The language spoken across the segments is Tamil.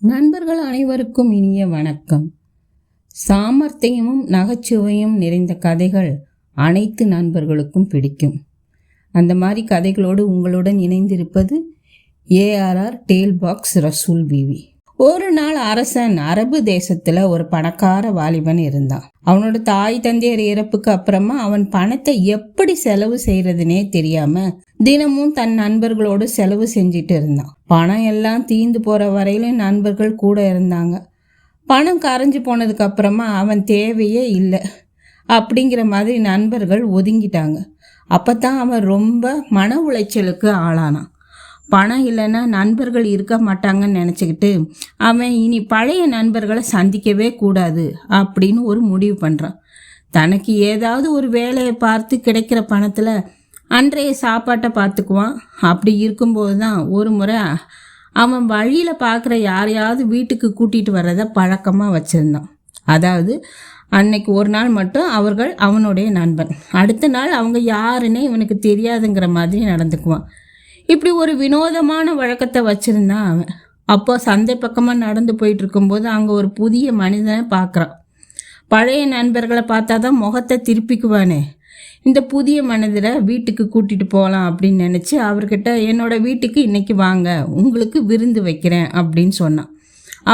நண்பர்கள் அனைவருக்கும் இனிய வணக்கம். சாமர்த்தியமும் நகைச்சுவையும் நிறைந்த கதைகள் அனைத்து நண்பர்களுக்கும் பிடிக்கும். அந்த மாதிரி கதைகளோடு உங்களுடன் இணைந்திருப்பது ARR டேல் பாக்ஸ் ரசூல் பிவி. ஒரு நாள் அரசன் அரபு தேசத்துல ஒரு பணக்கார வாலிபன் இருந்தான். அவனோட தாய் தந்தையர் இறப்புக்கு அப்புறமா அவன் பணத்தை எப்படி செலவு செய்யறதுனே தெரியாம தினமும் தன் நண்பர்களோடு செலவு செஞ்சிட்டு இருந்தான். பணம் எல்லாம் தீந்து போற வரையிலும் நண்பர்கள் கூட இருந்தாங்க. பணம் கரைஞ்சு போனதுக்கு அப்புறமா அவன் தேவையே இல்லை அப்படிங்கிற மாதிரி நண்பர்கள் ஒதுங்கிட்டாங்க. அப்பதான் அவன் ரொம்ப மன உளைச்சலுக்கு ஆளானான். பணம் இல்லைன்னா நண்பர்கள் இருக்க மாட்டாங்கன்னு நினச்சிக்கிட்டு அவன் இனி பழைய நண்பர்களை சந்திக்கவே கூடாது அப்படின்னு ஒரு முடிவு பண்ணுறான். தனக்கு ஏதாவது ஒரு வேலையை பார்த்து கிடைக்கிற பணத்தில் அன்றைய சாப்பாட்டை பார்த்துக்குவான். அப்படி இருக்கும்போது தான் ஒரு முறை அவன் வழியில் பார்க்குற யாரையாவது வீட்டுக்கு கூட்டிகிட்டு வர்றதை பழக்கமாக வச்சுருந்தான். அதாவது அன்னைக்கு ஒரு நாள் மட்டும் அவர்கள் அவனுடைய நண்பன், அடுத்த நாள் அவங்க யாருன்னே இவனுக்கு தெரியாதுங்கிற மாதிரி நடந்துக்குவான். இப்படி ஒரு வினோதமான வழக்கத்தை வச்சுருந்தான் அவன். அப்போ சந்தை பக்கமாக நடந்து போயிட்டு இருக்கும்போது அங்கே ஒரு புதிய மனிதனை பார்க்குறான். பழைய நண்பர்களை பார்த்தா தான் முகத்தை திருப்பிக்குவானே. இந்த புதிய மனிதரை வீட்டுக்கு கூட்டிகிட்டு போகலாம் அப்படின்னு நினச்சி அவர்கிட்ட என்னோட வீட்டுக்கு இன்னைக்கு வாங்க, உங்களுக்கு விருந்து வைக்கிறேன் அப்படின்னு சொன்னான்.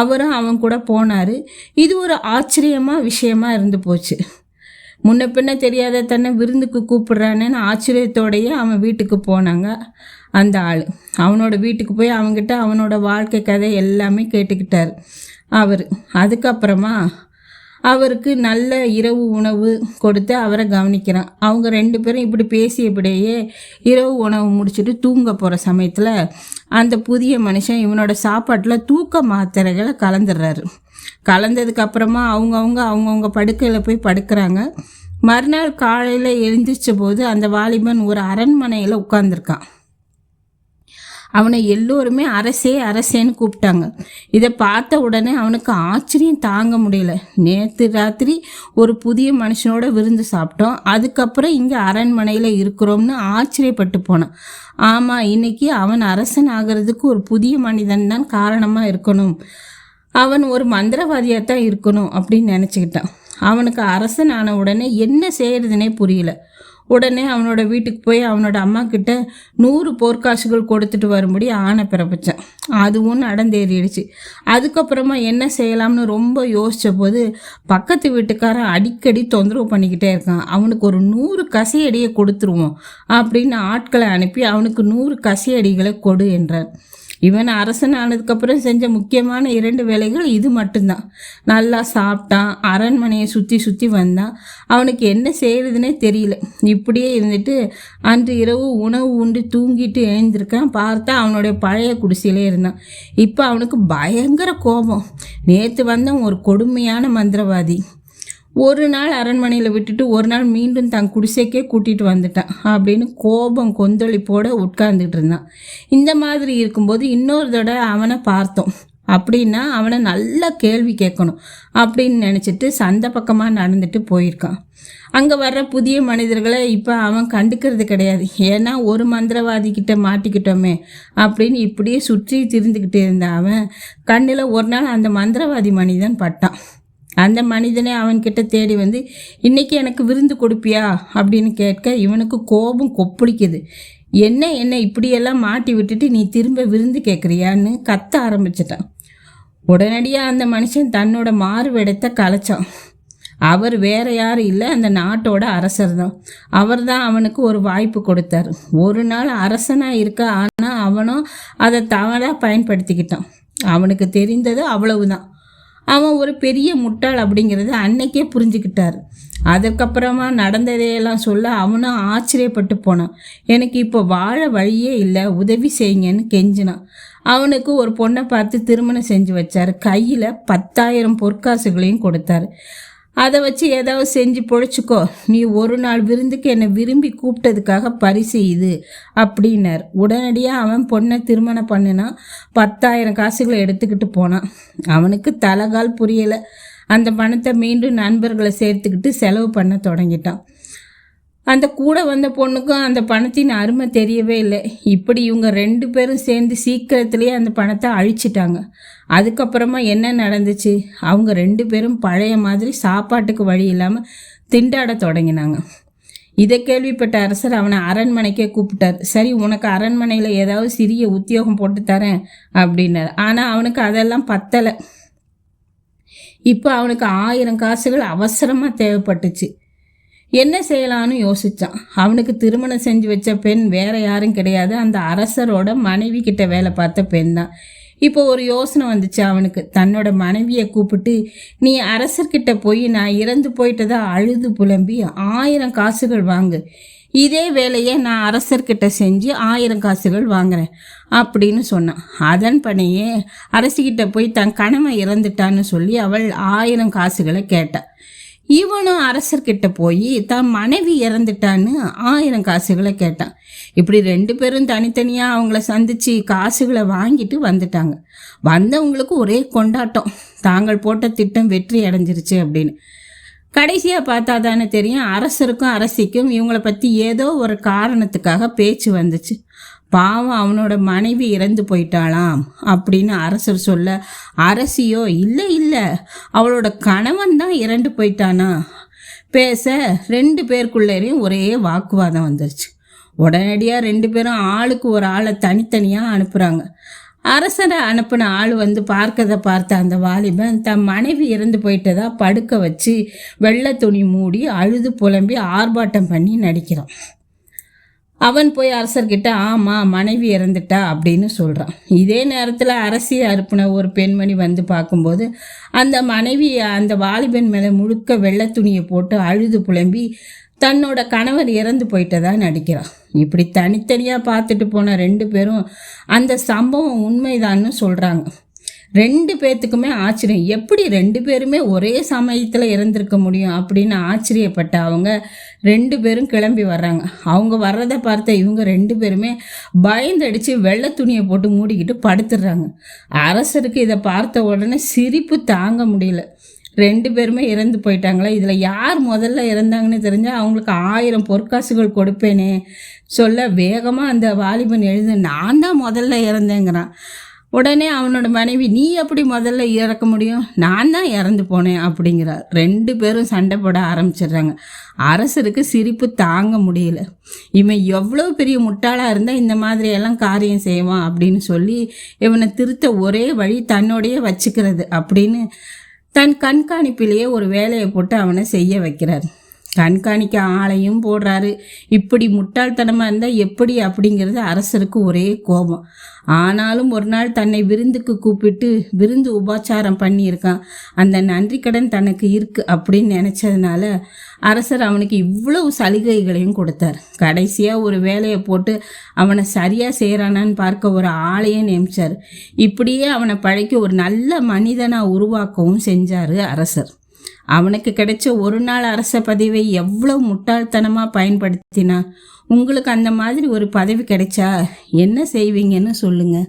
அவரும் அவன் கூட போனார். இது ஒரு ஆச்சரியமாக விஷயமா இருந்து போச்சு. முன்ன பின்ன தெரியாத தன்னை விருந்துக்கு கூப்பிடுறானேன்னு ஆச்சரியத்தோடையே அவன் வீட்டுக்கு போனாங்க. அந்த ஆள் அவனோட வீட்டுக்கு போய் அவங்ககிட்ட அவனோட வாழ்க்கை கதை எல்லாமே கேட்டுக்கிட்டார் அவர். அதுக்கப்புறமா அவருக்கு நல்ல இரவு உணவு கொடுத்து அவரை கவனிக்கிறான். அவங்க ரெண்டு பேரும் இப்படி பேசியபடியே இரவு உணவு முடிச்சுட்டு தூங்க போகிற சமயத்தில் அந்த புதிய மனுஷன் இவனோட சாப்பாட்டில் தூக்க மாத்திரைகளை கலந்துடுறாரு. கலந்ததுக்கு அப்புறமா அவங்கவுங்க படுக்கையில் போய் படுக்கிறாங்க. மறுநாள் காலையில் எழுந்திரிச்ச போது அந்த வாலிபன் ஒரு அரண்மனையில் உட்கார்ந்துருக்கான். அவனை எல்லோருமே அரசேன்னு கூப்பிட்டாங்க. இதை பார்த்த உடனே அவனுக்கு ஆச்சரியம் தாங்க முடியல. நேற்று ராத்திரி ஒரு புதிய மனுஷனோட விருந்து சாப்பிட்டோம், அதுக்கப்புறம் இங்கே அரண்மனையில் இருக்கிறோம்னு ஆச்சரியப்பட்டு போனான். ஆமாம், இன்னைக்கு அவன் அரசன் ஆகிறதுக்கு ஒரு புதிய மனிதன் தான் காரணமாக இருக்கணும், அவன் ஒரு மந்திரவாதியாக தான் இருக்கணும் அப்படின்னு நினச்சிக்கிட்டான். அவனுக்கு அரசன் ஆன உடனே என்ன செய்யறதுனே புரியல. உடனே அவனோட வீட்டுக்கு போய் அவனோட அம்மா கிட்ட 100 பொற்காசுகள் கொடுத்துட்டு வரும்படி ஆணை பிறப்பிச்சான். அதுவும் நடந்தேறிடுச்சு. அதுக்கப்புறமா என்ன செய்யலாம்னு ரொம்ப யோசித்த போது பக்கத்து வீட்டுக்காரன் அடிக்கடி தொந்தரவு பண்ணிக்கிட்டே இருக்கான். அவனுக்கு ஒரு 100 கசையடியை கொடுத்துருவோம் அப்படின்னு ஆட்களை அனுப்பி அவனுக்கு 100 கசையடிகளை கொடு என்றார். இவன் அரசன் ஆனதுக்கப்புறம் செஞ்ச முக்கியமான 2 வேலைகள் இது மட்டும்தான். நல்லா சாப்பிட்டான், அரண்மனையை சுற்றி வந்தான். அவனுக்கு என்ன செய்யறதுனே தெரியல. இப்படியே இருந்துட்டு அன்று இரவு உணவு உண்டு தூங்கிட்டு எழுந்திருக்கான். பார்த்தா அவனுடைய பழைய குடிசையிலே இருந்தான். இப்போ அவனுக்கு பயங்கர கோபம். நேற்று வந்தான் ஒரு கொடுமையான மந்திரவாதி. ஒரு நாள் அரண்மனையில் விட்டுட்டு ஒரு நாள் மீண்டும் தன் குடிசைக்கே கூட்டிகிட்டு வந்துட்டான் அப்படின்னு கோபம் கொந்தளிப்போடு உட்கார்ந்துட்டு இருந்தான். இந்த மாதிரி இருக்கும்போது இன்னொரு தடவை அவனை பார்த்தோம் அப்படின்னா அவனை நல்லா கேள்வி கேட்கணும் அப்படின்னு நினச்சிட்டு சந்தை பக்கமாக நடந்துட்டு போயிருக்கான். அங்கே வர்ற புதிய மனிதர்களை இப்போ அவன் கண்டுக்கிறது கிடையாது. ஏன்னா ஒரு மந்திரவாதிக்கிட்ட மாட்டிக்கிட்டோமே அப்படின்னு இப்படியே சுற்றி திரிந்துக்கிட்டு இருந்த அவன் கண்ணில் ஒரு நாள் அந்த மந்திரவாதி மனிதன் பட்டான். அந்த மனிதனே அவன்கிட்ட தேடி வந்து இன்னைக்கு எனக்கு விருந்து கொடுப்பியா அப்படின்னு கேட்க இவனுக்கு கோபம் கொப்பளிக்குது. என்ன இப்படியெல்லாம் மாட்டி விட்டுட்டு நீ திரும்ப விருந்து கேட்குறியான்னு கத்த ஆரம்பிச்சிட்டான். உடனடியாக அந்த மனுஷன் தன்னோட மாறுவேடத்தை கலைச்சான். அவர் வேற யாரும் இல்லை, அந்த நாட்டோட அரசர் தான். அவர் தான் அவனுக்கு ஒரு வாய்ப்பு கொடுத்தாரு. ஒரு நாள் அரசனாக இருக்க, ஆனால் அவனும் அதை தவறாக பயன்படுத்திக்கிட்டான். அவனுக்கு தெரிந்தது அவ்வளவுதான். அவன் ஒரு பெரிய முட்டாள் அப்படிங்கிறது அன்னைக்கே புரிஞ்சுக்கிட்டார். அதற்கப்புறமா நடந்ததையெல்லாம் சொல்ல அவனும் ஆச்சரியப்பட்டு போனான். எனக்கு இப்போ வாழ வழியே இல்லை, உதவி செய்யுங்கன்னு கெஞ்சினான். அவனுக்கு ஒரு பொண்ணை பார்த்து திருமணம் செஞ்சு வச்சார். கையில் 10,000 பொற்காசுகளையும் கொடுத்தாரு. அதை வச்சு ஏதாவது செஞ்சு பொழைச்சிக்கோ, நீ ஒரு நாள் விருந்துக்கு என்னை விரும்பி கூப்பிட்டதுக்காக பரிசு இது அப்படின்னார். உடனடியாக அவன் பொண்ணை திருமணம் பண்ணினா 10,000 காசுகளை எடுத்துக்கிட்டு போனான். அவனுக்கு தலைகால் புரியலை. அந்த பணத்தை மீண்டும் நண்பர்களை சேர்த்துக்கிட்டு செலவு பண்ண தொடங்கிட்டான். அந்த கூட வந்த பொண்ணுக்கும் அந்த பணத்தின் அருமை தெரியவே இல்லை. இப்படி இவங்க 2 பேரும் சேர்ந்து சீக்கிரத்திலேயே அந்த பணத்தை அழிச்சிட்டாங்க. அதுக்கப்புறமா என்ன நடந்துச்சு? அவங்க 2 பேரும் பழைய மாதிரி சாப்பாட்டுக்கு வழி இல்லாமல் திண்டாட தொடங்கினாங்க. இதை கேள்விப்பட்ட அரசர் அவனை அரண்மனைக்கே கூப்பிட்டார். சரி, உனக்கு அரண்மனையில் ஏதாவது சிறிய உத்தியோகம் போட்டு தரேன் அப்படின்னார். ஆனால் அவனுக்கு அதெல்லாம் பத்தலை. இப்போ அவனுக்கு 1000 காசுகள் அவசரமாக தேவைப்பட்டுச்சு. என்ன செய்யலான்னு யோசித்தான். அவனுக்கு திருமணம் செஞ்சு வச்ச பெண் வேற யாரும் கிடையாது, அந்த அரசரோட மனைவி கிட்ட வேலை பார்த்த பெண் தான். இப்போ ஒரு யோசனை வந்துச்சு அவனுக்கு. தன்னோட மனைவியை கூப்பிட்டு, நீ அரசர்கிட்ட போய் நான் இறந்து போயிட்டதா அழுது புலம்பி 1000 காசுகள் வாங்கு, இதே வேலையை நான் அரசர்கிட்ட செஞ்சு 1000 காசுகள் வாங்குறேன் அப்படின்னு சொன்னான். அதன் பணியே அரசிக்கிட்ட போய் தன் கணவன் இறந்துட்டான்னு சொல்லி அவள் 1000 காசுகளை கேட்டாள். இவனும் அரசர்கிட்ட போய் தன் மனைவி இறந்துட்டான்னு 1000 காசுகளை கேட்டான். இப்படி 2 பேரும் தனித்தனியாக அவங்கள சந்தித்து காசுகளை வாங்கிட்டு வந்துட்டாங்க. வந்தவங்களுக்கு ஒரே கொண்டாட்டம், தாங்கள் போட்ட திட்டம் வெற்றி அடைஞ்சிருச்சு அப்படின்னு. கடைசியாக பார்த்தா தானே தெரியும், அரசருக்கும் அரசிக்கும் இவங்கள பற்றி ஏதோ ஒரு காரணத்துக்காக பேச்சு வந்துச்சு. பாவம், அவனோட மனைவி இறந்து போயிட்டாளாம் அப்படின்னு அரசர் சொல்ல, அரசியோ இல்லை இல்லை, அவளோட கணவன் தான் இறந்து போயிட்டானா பேச 2 பேருக்குள்ளேயும் ஒரே வாக்குவாதம் வந்துருச்சு. உடனடியாக 2 பேரும் ஆளுக்கு ஒரு ஆளை தனித்தனியாக அனுப்புகிறாங்க. அரசரை அனுப்பின ஆள் வந்து பார்க்கதை பார்த்த அந்த வாலிபன் தன் மனைவி இறந்து போயிட்டதா படுக்க வச்சு வெள்ளை துணி மூடி அழுது புலம்பி ஆர்ப்பாட்டம் பண்ணி நடிக்கிறான். அவன் போய் அரசர்கிட்ட, ஆமாம் மனைவி இறந்துட்டா அப்படின்னு சொல்கிறான். இதே நேரத்தில் அரசியை அனுப்பின ஒரு பெண்மணி வந்து பார்க்கும்போது அந்த மனைவி அந்த வாலிபன் மேலே முழுக்க வெள்ளை துணியை போட்டு அழுது புலம்பி தன்னோட கணவர் இறந்து போயிட்டதா நடிக்கிறான். இப்படி தனித்தனியாக பார்த்துட்டு போன 2 பேரும் அந்த சம்பவம் உண்மைதான்னு சொல்கிறாங்க. 2 பேர்த்துக்குமே ஆச்சரியம், எப்படி 2 பேருமே ஒரே சமயத்தில் இறந்திருக்க முடியும் அப்படின்னு ஆச்சரியப்பட்ட அவங்க 2 பேரும் கிளம்பி வர்றாங்க. அவங்க வர்றதை பார்த்த இவங்க 2 பேருமே பயந்தடித்து வெள்ளை துணியை போட்டு மூடிக்கிட்டு படுத்துடுறாங்க. அரசருக்கு இதை பார்த்த உடனே சிரிப்பு தாங்க முடியல. 2 பேருமே இறந்து போயிட்டாங்களா, இதில் யார் முதல்ல இறந்தாங்கன்னு தெரிஞ்சால் அவங்களுக்கு 1000 பொற்காசுகள் கொடுப்பேனே சொல்ல வேகமாக அந்த வாலிபன் எழுந்து, நான் தான் முதல்ல இறந்தேங்கிறான். உடனே அவனோட மனைவி, நீ எப்படி முதல்ல இறக்க முடியும், நான் தான் இறந்து போனேன் அப்படிங்கிறார். 2 பேரும் சண்டை போட ஆரம்பிச்சிடுறாங்க. அரசருக்கு சிரிப்பு தாங்க முடியல. இவன் எவ்வளோ பெரிய முட்டாளாக இருந்தால் இந்த மாதிரியெல்லாம் காரியம் செய்வான் அப்படின்னு சொல்லி இவனை திருத்த ஒரே வழி தன்னோடையே வச்சுக்கிறது அப்படின்னு தன் கண்காணிப்பிலேயே ஒரு வேலையை போட்டு அவனை செய்ய வைக்கிறார். கண்காணிக்க ஆளையும் போடுறாரு. இப்படி முட்டாள்தனமாக இருந்தால் எப்படி அப்படிங்கிறது அரசருக்கு ஒரே கோபம். ஆனாலும் ஒரு நாள் தன்னை விருந்துக்கு கூப்பிட்டு விருந்து உபச்சாரம் பண்ணியிருக்கான், அந்த நன்றி கடன் தனக்கு இருக்கு அப்படின்னு நினச்சதுனால அரசர் அவனுக்கு இவ்வளவு சலுகைகளையும் கொடுத்தார். கடைசியாக ஒரு வேலையை போட்டு அவனை சரியாக செய்கிறானான்னு பார்க்க ஒரு ஆளையே நியமித்தார். இப்படியே அவனை பழக்கி ஒரு நல்ல மனிதனாக உருவாக்கவும் செஞ்சார் அரசர். அவனுக்கு கிடைச்ச ஒரு நாள் அரச பதவியை எவ்வளோ முட்டாள்தனமாக பயன்படுத்தினா. உங்களுக்கு அந்த மாதிரி ஒரு பதவி கிடைச்சா என்ன செய்வீங்கன்னு சொல்லுங்கள்.